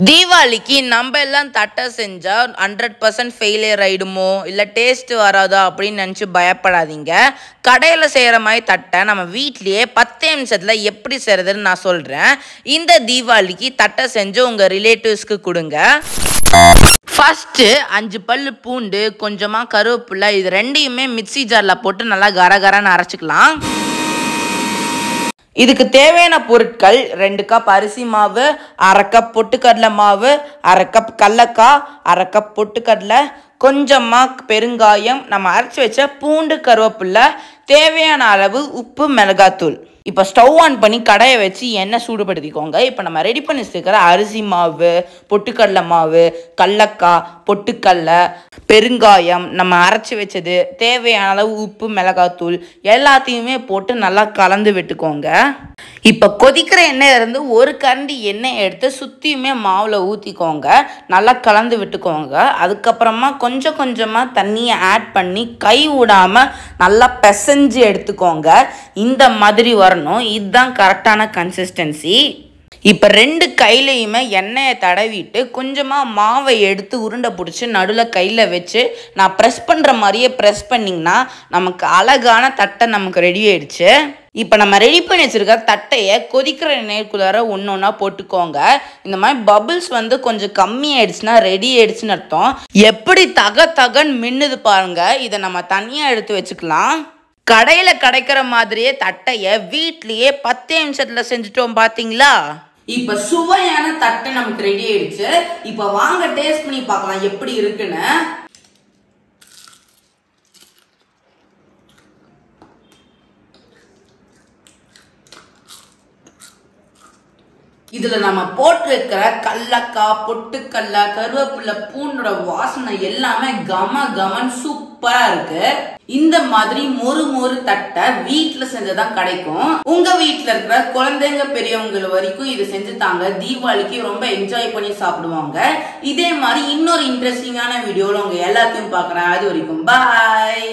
தீபாவளிக்கு நம்ம எல்லாம் தட்டை செஞ்சா 100% ஃபெயிலியர் ஆயிடுமோ இல்லை டேஸ்ட் வராதா அப்படின்னு நினச்சி பயப்படாதீங்க. கடையில் செய்கிற மாதிரி தட்டை நம்ம வீட்லேயே 10 நிமிஷத்தில் எப்படி செய்கிறதுன்னு நான் சொல்கிறேன். இந்த தீபாவளிக்கு தட்டை செஞ்சு உங்கள் ரிலேட்டிவ்ஸ்க்கு கொடுங்க. ஃபஸ்ட்டு 5 பல் பூண்டு, கொஞ்சமாக கருவேப்பிலை, இது ரெண்டையுமே மிக்ஸி ஜாரில் போட்டு நல்லா கரகரன்னு அரைச்சிக்கலாம். இதுக்கு தேவையான பொருட்கள் 2 கப் அரிசி மாவு, 1/2 கப் பொட்டுக்கடலை மாவு, 1/2 கப் கடலக்காய், 1/2 கப் பொட்டுக்கடலை, கொஞ்சமாக பெருங்காயம், நம்ம அரைச்சி வச்ச பூண்டு, கருவேப்பிலை, தேவையான அளவு உப்பு, மிளகாத்தூள். இப்போ ஸ்டவ் ஆன் பண்ணி கடையை வச்சு எண்ணெய் சூடுபடுத்திக்கோங்க. இப்போ நம்ம ரெடி பண்ணி வச்சுருக்கிற அரிசி மாவு, பொட்டுக்கடலை மாவு, கடலக்காய், பொட்டுக்கடலை, பெருங்காயம், நம்ம அரைச்சி வச்சது, தேவையான அளவு உப்பு, மிளகாத்தூள் எல்லாத்தையுமே போட்டு நல்லா கலந்து விட்டுக்கோங்க. இப்போ கொதிக்கிற எண்ணெயிலேருந்து ஒரு கரண்டி எண்ணெய் எடுத்து சுற்றியுமே மாவில் ஊற்றிக்கோங்க. நல்லா கலந்து விட்டுக்கோங்க. அதுக்கப்புறமா கொஞ்சம் கொஞ்சமாக தண்ணியை ஆட் பண்ணி கை விடாமல் நல்லா பிசைஞ்சு எடுத்துக்கோங்க. இந்த மாதிரி வரணும். இதுதான் கரெக்டான கன்சிஸ்டன்சி. இப்போ 2 கையிலையுமே எண்ணெயை தடவிட்டு கொஞ்சமாக மாவை எடுத்து உருண்டை பிடிச்சி நடுவில் கையில் வச்சு நான் ப்ரெஸ் பண்ணுற மாதிரியே ப்ரெஸ் பண்ணிங்கன்னா நமக்கு அழகான தட்டை நமக்கு ரெடி ஆயிடுச்சு. இப்போ நம்ம ரெடி பண்ணி வச்சுருக்க தட்டையை கொதிக்கிற எண்ணெய்க்குள்ளார ஒன்று ஒன்றா போட்டுக்கோங்க. இந்த மாதிரி பபிள்ஸ் கொஞ்சம் கம்மி ஆயிடுச்சுன்னா ரெடி ஆயிடுச்சுன்னு அர்த்தம். எப்படி தகன்னு மின்னுது பாருங்க. இதை நம்ம தனியாக எடுத்து வச்சுக்கலாம். கடையில் கிடைக்கிற மாதிரியே தட்டையை வீட்லேயே 10 நிமிஷத்தில் செஞ்சுட்டோம் பார்த்தீங்களா? இப்போ சுவையான தட்டை நமக்கு ரெடி ஆயிடுச்சு. இப்போ வாங்க டேஸ்ட் பண்ணி பார்க்கலாம் எப்படி இருக்குன்னு. இதுல நம்ம போட்டிருக்கிற கடலக்காய், பொட்டுக்கடலை, கருவேப்பிலை, பூண்டோட வாசனை எல்லாமே கமன் சூப்பரா இருக்கு. இந்த மாதிரி மொறு தட்டை வீட்டுல செஞ்சதான் கிடைக்கும். உங்க வீட்டுல இருக்கிற குழந்தைங்க பெரியவங்க வரைக்கும் இது செஞ்சு தாங்க. தீபாவளிக்கு ரொம்ப என்ஜாய் பண்ணி சாப்பிடுவாங்க. இதே மாதிரி இன்னொரு இன்ட்ரெஸ்டிங்கான வீடியோல உங்க எல்லாத்தையும் பாக்குறேன். அது வரைக்கும் பாய்.